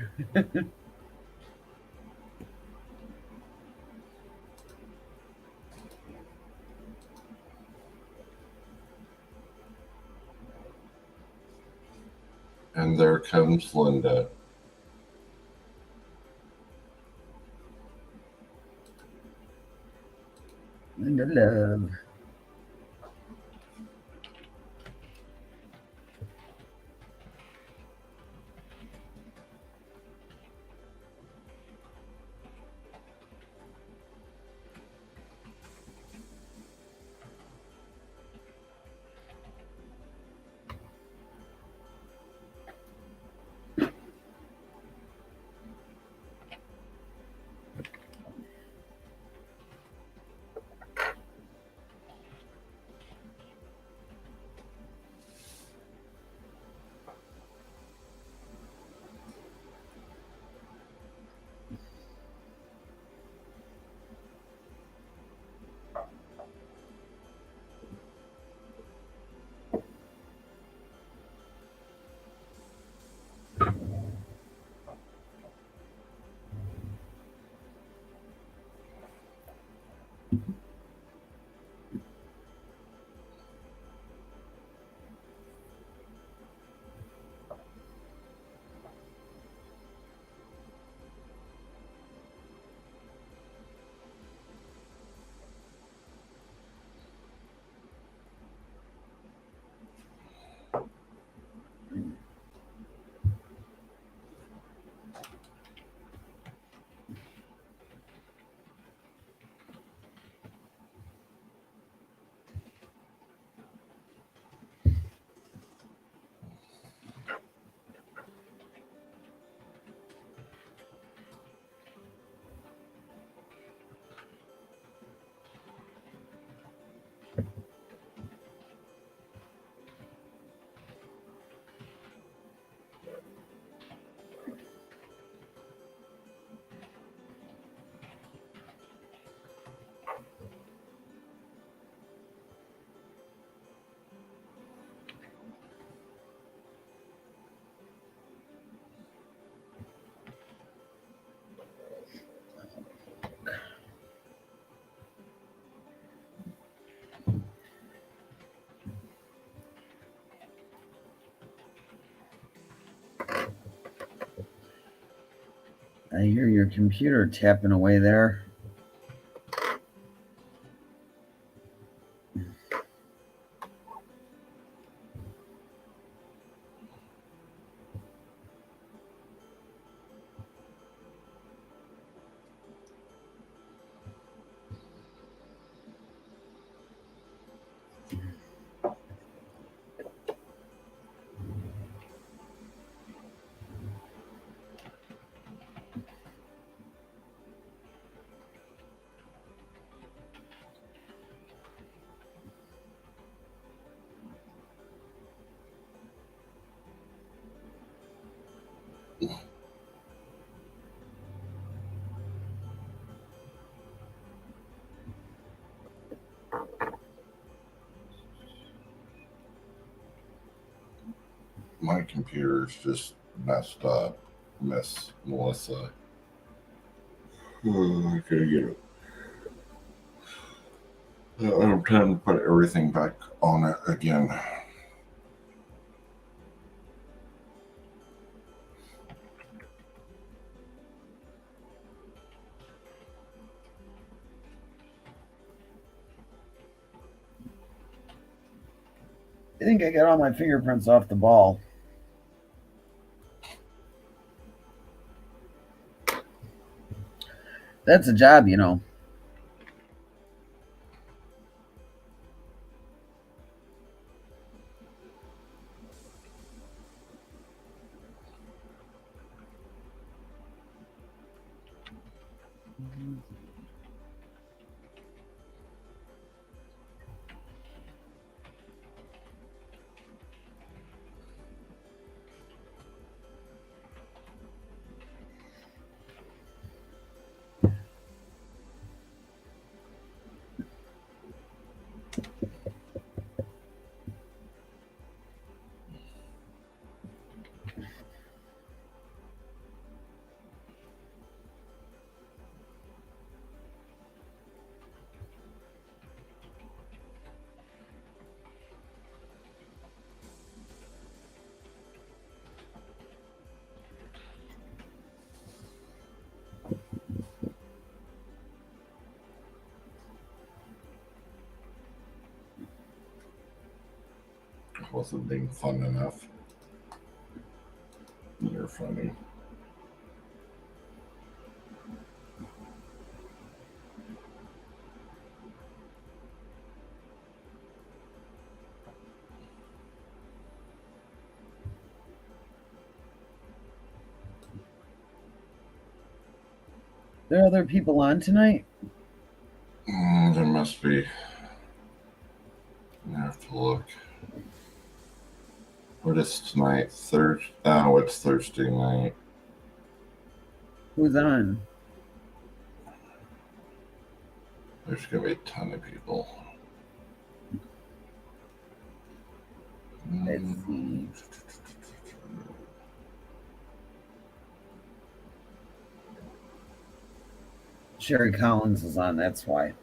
And there comes Linda. Linda Love. I hear your computer tapping away there. My computer's just messed up. Miss Melissa. I gotta get it. I'm trying to put everything back on it again. I think I got all my fingerprints off the ball. That's a job, you know. wasn't being fun enough. You're funny. There are other people on tonight? There must be. I have to look. What is tonight? Oh, it's Thursday night. Who's on? There's going to be a ton of people. Let's see. Sherry Collins is on, that's why.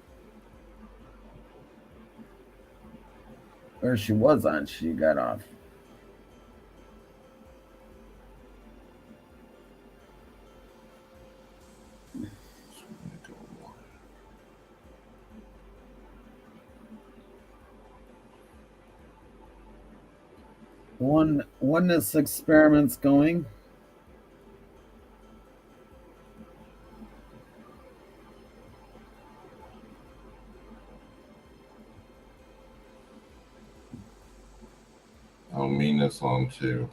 Or she was on, she got off. When this experiment's going? Oh, Mina's on too.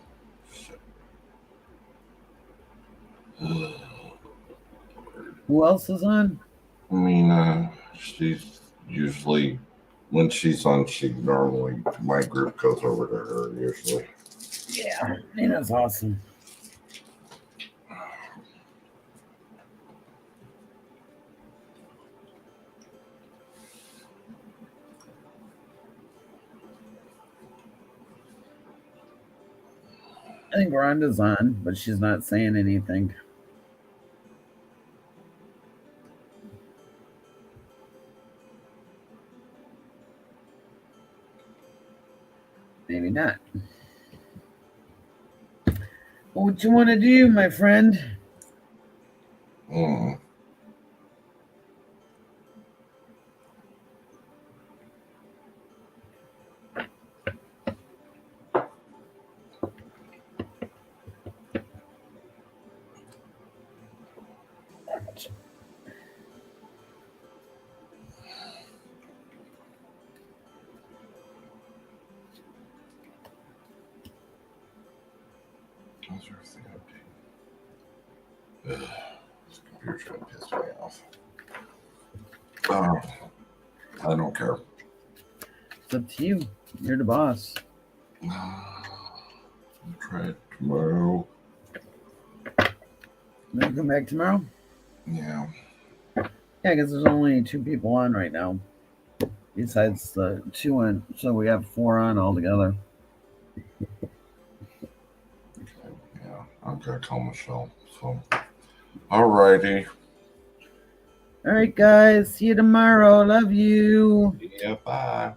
Who else is on? Mina, she's usually, when she's on, my group goes over to her usually. Yeah, Mina's awesome. I think Rhonda's on, but she's not saying anything. Maybe not. What you want to do, my friend? How's everything updating? This computer's gonna piss me off. I don't care. It's up to you. You're the boss. I'll try it tomorrow. Then come back tomorrow? Yeah. Yeah, because there's only 2 people on right now. Besides the 2 on, so we have 4 on altogether. Yeah, I'm gonna call Michelle. So, alrighty. All right, guys. See you tomorrow. Love you. Yeah, bye.